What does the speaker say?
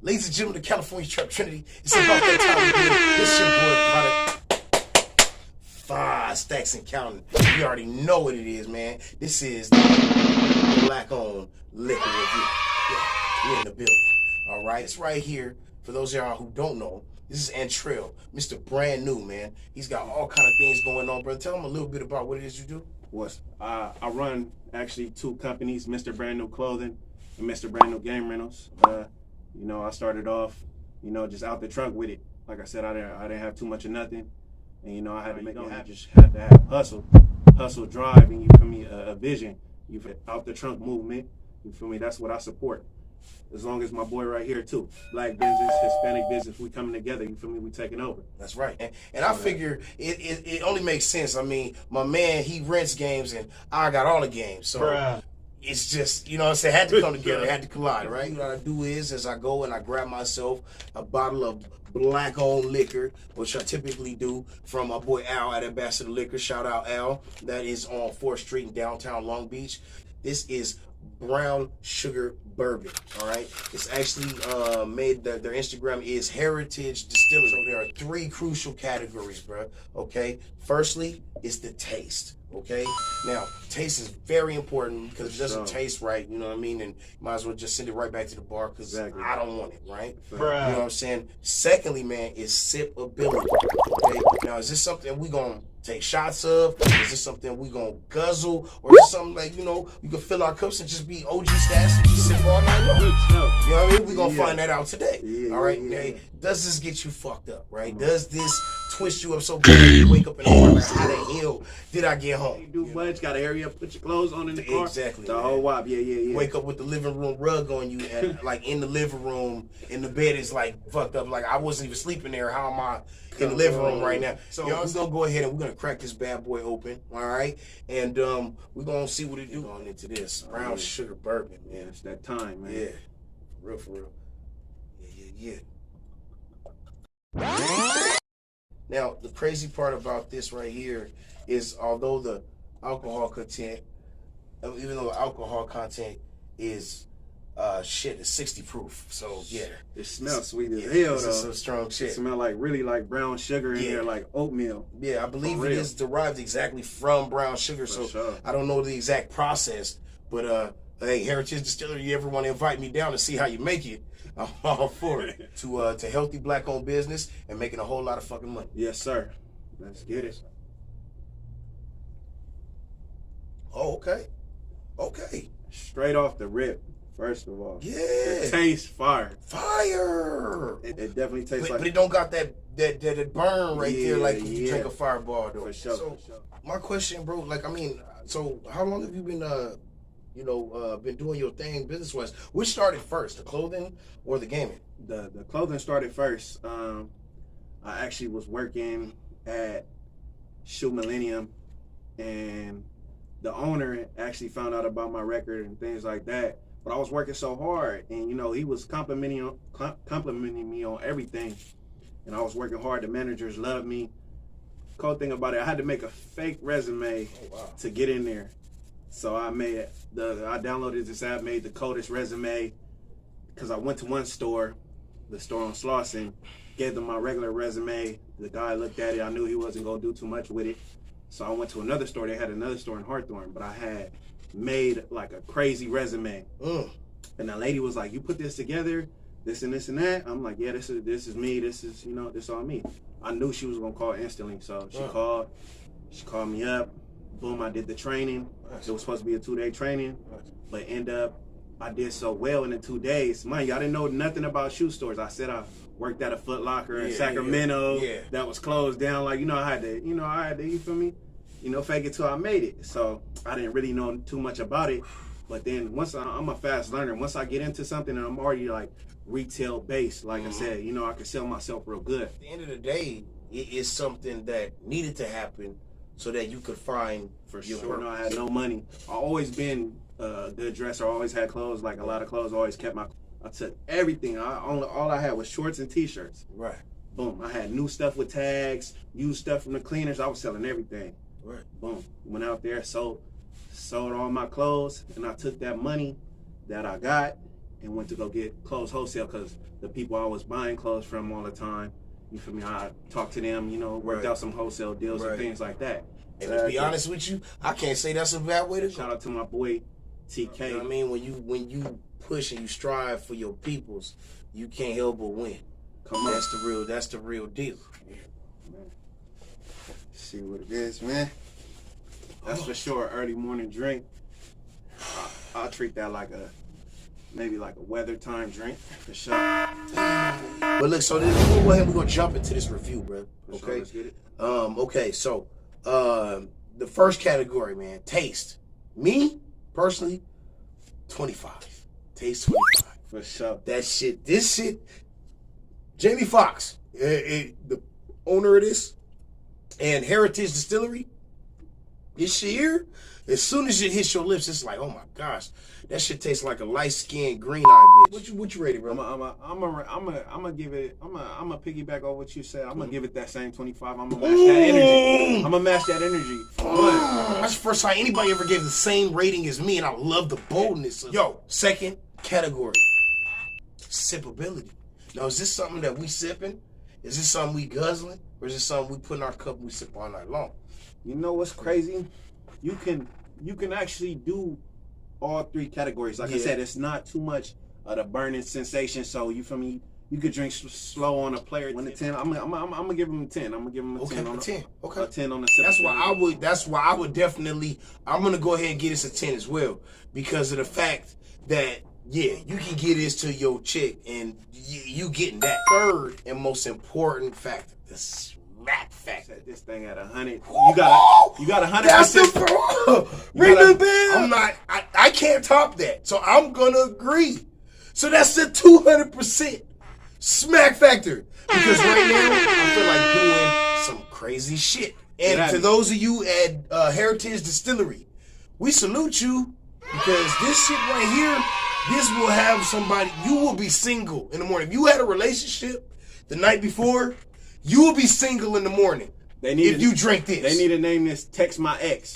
Ladies and gentlemen, the California Trap Trinity. It's about that time again. This your boy, product 5 stacks and counting. You already know what it is, man. This is the black-owned liquor review. Yeah, we're in the building. All right, it's right here. For those of y'all who don't know, this is Antrell, Mr. Brand New, man. He's got all kind of things going on, brother. Tell him a little bit about what it is you do. I run actually 2 companies, Mr. Brand New Clothing and Mr. Brand New Game Rentals. You know, I started off, you know, just out the trunk with it. Like I said, I didn't have too much of nothing, and you know, I had to make it happen. Just had to have hustle, drive, and you feel me, a vision. You feel out the trunk movement. You feel me? That's what I support. As long as my boy right here too, black business, Hispanic business, we coming together. You feel me? We taking over. That's right. And I figure it only makes sense. I mean, my man, he rents games, and I got all the games. So. Bruh. It's just, you know what I'm saying, had to come together, had to collide, right? What I do is I go and I grab myself a bottle of black-owned liquor, which I typically do from my boy Al at Ambassador Liquor. Shout out Al. That is on 4th Street in downtown Long Beach. This is Brown Sugar Bourbon, all right? It's actually made, their Instagram is Heritage Distillery. So there are 3 crucial categories, bro, okay? Firstly, it's the taste. Okay, now taste is very important because if it doesn't taste right, you know what I mean, and you might as well just send it right back to the bar because I don't want it, right? Bruh. You know what I'm saying? Secondly, man, is sipability. Okay, now is this something we gonna take shots of? Is this something we gonna guzzle, or is it something like, you know, you can fill our cups and just be OG stats and just sip all night long? You know what I mean? We gonna find that out today. All right, now, does this get you fucked up? Right? Does this twist you up so bad you wake up in the morning like, how the hell did I get home? You do much, gotta hurry up, put your clothes on in the car. Exactly. The whole wop, yeah. Wake up with the living room rug on you, and like in the living room, in the bed is like fucked up. Like I wasn't even sleeping there. How am I in the living room right now? So we're gonna go ahead and we're gonna crack this bad boy open, all right? And we're gonna see what it do going into this brown sugar bourbon, man. It's that time, man. Yeah, for real. Yeah. Now, the crazy part about this right here is although the alcohol content, even though the alcohol content is, it's 60 proof. So, yeah. It smells sweet as hell, though. It's some strong shit. It smells like really like brown sugar in there, like oatmeal. Yeah, I believe it is derived exactly from brown sugar. So, I don't know the exact process, but, hey, Heritage Distillery, you ever want to invite me down to see how you make it? I'm all for it. To healthy black-owned business and making a whole lot of fucking money. Yes, sir. Let's get it. Oh, okay. Straight off the rip, first of all. Yeah. It tastes fire. Fire. It definitely tastes like. But it don't got that burn right there like you drink a Fireball, though. For sure. So, my question, bro, like, I mean, so how long have you been, been doing your thing business-wise? Which started first, the clothing or the gaming? The clothing started first. I actually was working at Shoe Millennium, and the owner actually found out about my record and things like that. But I was working so hard, and you know, he was complimenting me on everything, and I was working hard. The managers loved me. Cool thing about it, I had to make a fake resume to get in there. So I downloaded this app, made the coldest resume, because I went to one store, the store on Slauson, gave them my regular resume. The guy looked at it. I knew he wasn't going to do too much with it. So I went to another store. They had another store in Hawthorne, but I had made like a crazy resume. And the lady was like, you put this together, this and this and that? I'm like, yeah, this is me. This is, you know, this all me. I knew she was going to call instantly. So she called me up. Boom, I did the training. It was supposed to be a 2-day training, but I did so well in the 2 days. Mind you, I didn't know nothing about shoe stores. I said I worked at a Foot Locker in Sacramento that was closed down. Like, I had to, you feel me? Fake it till I made it. So I didn't really know too much about it. But then once I'm a fast learner, once I get into something and I'm already like retail based, like I said, I can sell myself real good. At the end of the day, it is something that needed to happen so that you could find your purpose. I had no money. I always been a good dresser. I always had clothes, like a lot of clothes. Always kept I took everything. All I had was shorts and t-shirts. Right. Boom. I had new stuff with tags, used stuff from the cleaners. I was selling everything. Right. Boom. Went out there, sold all my clothes, and I took that money that I got and went to go get clothes wholesale because the people I was buying clothes from all the time, you feel me? I talked to them, you know, worked out some wholesale deals and things like that. And to be honest with you, I can't say that's a bad way to go. Shout out to my boy TK. You know what I mean? When you push and you strive for your peoples, you can't help but win. Come on. That's the real deal. See what it is, man. That's for sure. Early morning drink. I'll treat that like maybe like a weather time drink for sure. But look, so we're gonna jump into this review, bro. Okay. Sure, let's get it. Okay, so the first category, man, taste. Me personally, 25. Taste 25. For sure. This shit. Jamie Foxx, the owner of this, and Heritage Distillery. This shit here, as soon as it hits your lips, it's like, oh my gosh, that shit tastes like a light-skinned, green-eyed bitch. What you rated, bro? I'm gonna give it. I'm gonna piggyback on what you said. I'm gonna give it that same 25. I'm gonna match that energy. I'm gonna match that energy. That's the first time anybody ever gave the same rating as me, and I love the boldness. Yo, second category, sippability. Now, is this something that we sipping? Is this something we guzzling? Or is this something we put in our cup and we sip all night long? You know what's crazy? You can actually do all three categories. Like I said, it's not too much of the burning sensation. So you feel me? You could drink slow on a player. 1 to 10. I'm gonna give him a 10. I'm gonna give him a 10. Okay. A 10 on the. That's why I would definitely. I'm gonna go ahead and get this a 10 as well because of the fact that you can get this to your chick and you getting that. Third and most important factor, the smack factor. Set this thing at 100. You got 100%. That's the ring the bell. I can't top that. So I'm gonna agree. So that's the 200% smack factor. Because right now I feel like doing some crazy shit. And to those of you at Heritage Distillery, we salute you because this shit right here, this will have somebody, you will be single in the morning. If you had a relationship the night before, you will be single in the morning if you drink this. They need to name this Text My Ex.